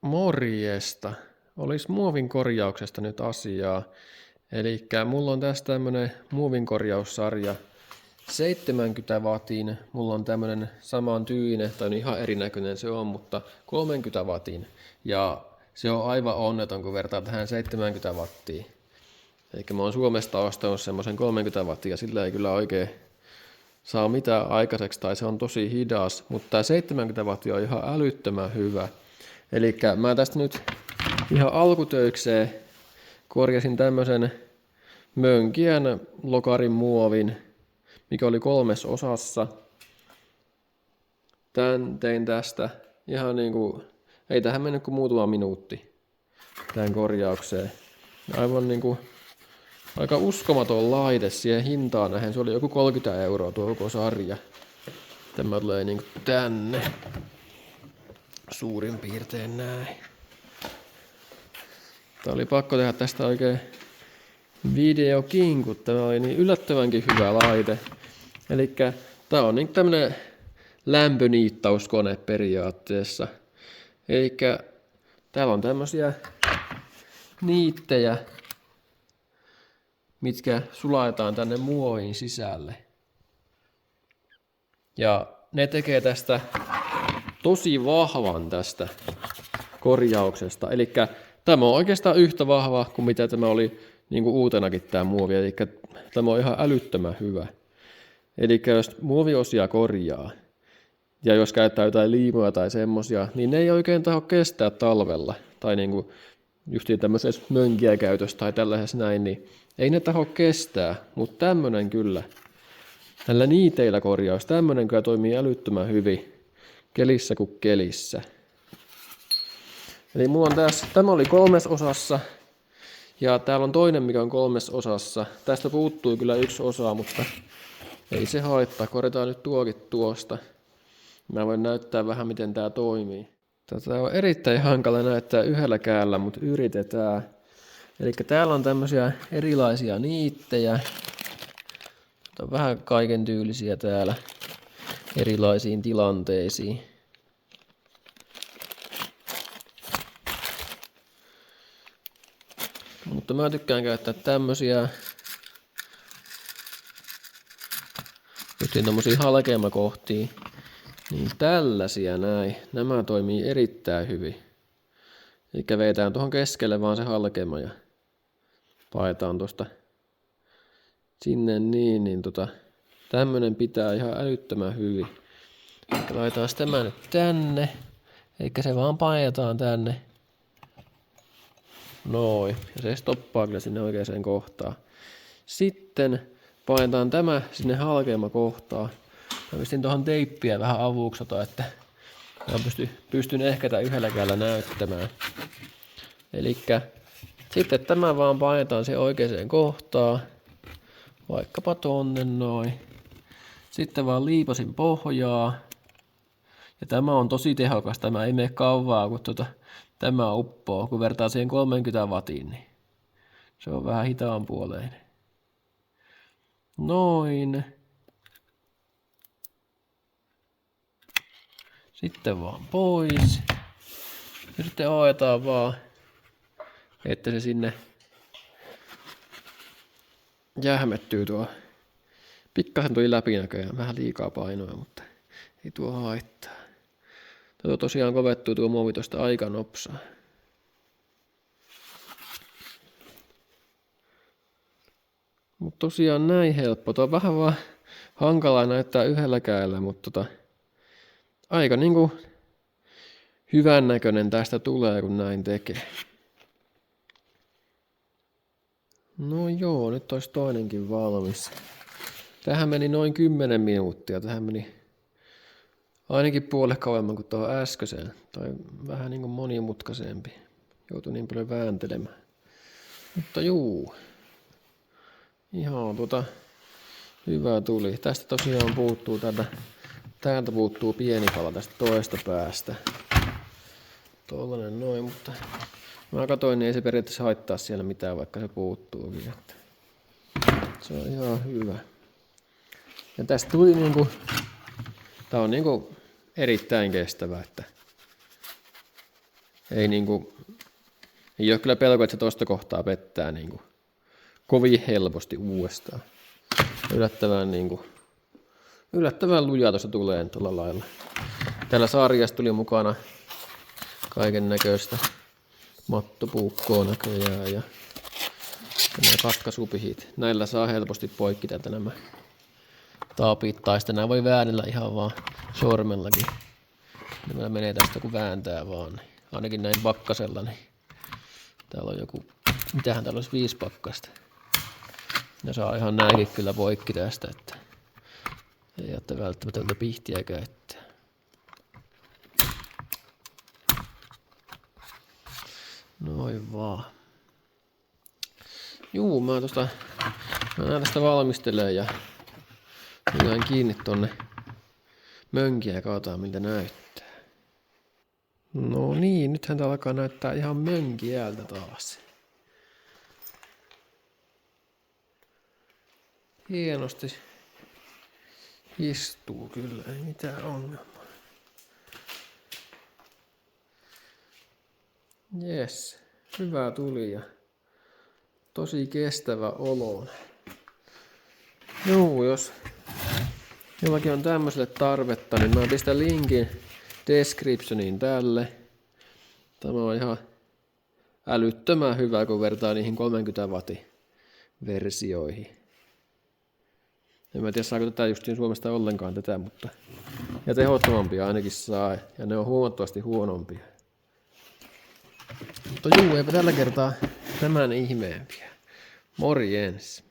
Morjesta. Olisi muovin korjauksesta nyt asiaa. Eli mulla on tässä tämmönen muovin korjaussarja 70 watin. Mulla on tämmönen saman tyylinen, tai ihan erinäköinen se on, mutta 30 watin. Ja se on aivan onneton, kun vertaa tähän 70 wattiin. Eli mä oon Suomesta ostanut semmoisen 30 wattia, sillä ei kyllä oikein saa mitään aikaiseksi, tai se on tosi hidas, mutta tämä 70 wattia on ihan älyttömän hyvä. Eli mä tästä nyt ihan alkutöikseen korjasin tämmöisen mönkiän lokarin muovin, mikä oli 3 osassa. Tän tein tästä ihan niinku, ei tähän mennyt kuin muutama minuutti tämän korjaukseen. Aivan niinku aika uskomaton laite siihen hintaan nähden. Se oli joku 30 € tuo koko sarja. Tämä tulee niinku tänne. Suurin piirtein näin. Tää oli pakko tehdä tästä oikein videokin, kun tämä oli niin yllättävänkin hyvä laite. Elikkä tää on niin tämmönen lämpöniittauskone periaatteessa. Elikkä täällä on tämmösiä niittejä, mitkä sulaetaan tänne muovin sisälle. Ja ne tekee tästä tosi vahvan tästä korjauksesta. Eli tämä on oikeastaan yhtä vahva kuin mitä tämä oli niin kuin uutenakin tämä muovi. Eli tämä on ihan älyttömän hyvä. Eli jos muoviosia korjaa ja jos käyttää jotain liimoja tai semmosia, niin ne ei oikein taho kestää talvella. Tai niin kuin justiin tämmöisessä mönkiäkäytössä tai tällaisessa näin, niin ei ne taho kestää. Mutta tämmönen kyllä, tällä niiteillä korjaus, tämmönen kyllä toimii älyttömän hyvin. Kelissä kuin kelissä. Eli mulla on tässä, tämä oli 3 osassa. Ja täällä on toinen, mikä on 3 osassa. Tästä puuttuu kyllä 1 osa, mutta ei se haittaa. Korjataan nyt tuokin tuosta. Mä voin näyttää vähän, miten tää toimii. Tätä on erittäin hankala näyttää yhdellä käällä, mutta yritetään. Eli täällä on tämmöisiä erilaisia niittejä. On vähän kaiken tyylisiä täällä. Erilaisiin tilanteisiin. Mutta mä tykkään käyttää tämmösiä justiin tommosia halkeamakohtia. Niin tällaisia näin. Nämä toimii erittäin hyvin. Eli veitään tuohon keskelle vaan se halkeama ja paetaan tosta sinne niin tämmönen pitää ihan älyttömän hyvin. Eli laitetaan tämä nyt tänne. Eli se vaan paetaan tänne. Noin. Ja se stoppaa kyllä sinne oikeaan kohtaan. Sitten paetaan tämä sinne halkeamakohtaan. Mä pistin tuohon teippiä vähän avuksota, että mä pystyn ehkä tämän yhdellä kädellä näyttämään. Elikkä sitten tämä vaan paetaan siihen oikeaan kohtaan. Vaikkapa tonne noin. Sitten vaan liipasin pohjaa. Ja tämä on tosi tehokas. Tämä ei mene kauaa, kun tämä uppoo. Kun vertaa siihen 30 wattiin, niin se on vähän hitaan puoleinen. Noin. Sitten vaan pois. Ja sitten aetaan vaan, että se sinne jähmettyy tuo. Pikkasen tuli läpinäköjään, vähän liikaa painoa, mutta ei tuo haittaa. Tuo tosiaan kovettuu tuo muovi tosta aika nopsaa. Mutta tosiaan näin helppo. Tuo on vähän vaan hankalaa näyttää yhdellä kädellä, mutta aika niinku hyvän näköinen tästä tulee, kun näin tekee. No joo, nyt olisi toinenkin valmis. Tähän meni noin 10 minuuttia. Tähän meni ainakin puolet kauemman kuin tuohon äskeiseen. Tai vähän niin kuin monimutkaisempi. Joutui niin paljon vääntelemään. Mutta juu. Ihan hyvä tuli. Tästä tosiaan puuttuu täältä puuttuu pieni pala tästä toista päästä. Tollanen noin, mutta mä katsoin, niin ei se periaatteessa haittaa siellä mitään, vaikka se puuttuukin. Että se on ihan hyvä. Ja tästä tuli tää on erittäin kestävä, että ei ole kyllä pelko, että se tosta kohtaa pettää niinku kovin helposti uudestaan. Yllättävän lujaa tuossa tulee tuolla lailla. Täällä sarjassa tuli mukana kaiken näköistä mattopuukkoa näköjään ja nämä katkasupihit. Näillä saa helposti poikki täältä nämä tapit, tai sitten nämä voi väännellä ihan vaan sormellakin. Nämä menee tästä kun vääntää vaan. Niin. Ainakin näin pakkasella. Niin. Täällä on joku, mitähän täällä olisi 5 pakkasta. Ja saa ihan näinkin kyllä poikki tästä, että ei ole välttämättä pihtiä käyttää. Noin vaan. Juu, mä tästä valmistelen ja jäin kiinni tonne mönkiä ja katsotaan miltä näyttää. No niin, nythän tää alkaa näyttää ihan mönkiältä taas. Hienosti istuu kyllä, ei mitään ongelmaa. Jes, hyvä tuli ja tosi kestävä olo. Joo, jos jollakin on tämmöiselle tarvetta, niin mä pistän linkin descriptioniin tälle. Tämä on ihan älyttömän hyvä, kun vertaa niihin 30 wattin versioihin. En mä tiedä, saako tätä justiin Suomesta ollenkaan tätä, mutta ja tehottomampia ainakin saa, ja ne on huomattavasti huonompia. Mutta juu, eipä tällä kertaa tämän ihmeempiä. Morjens!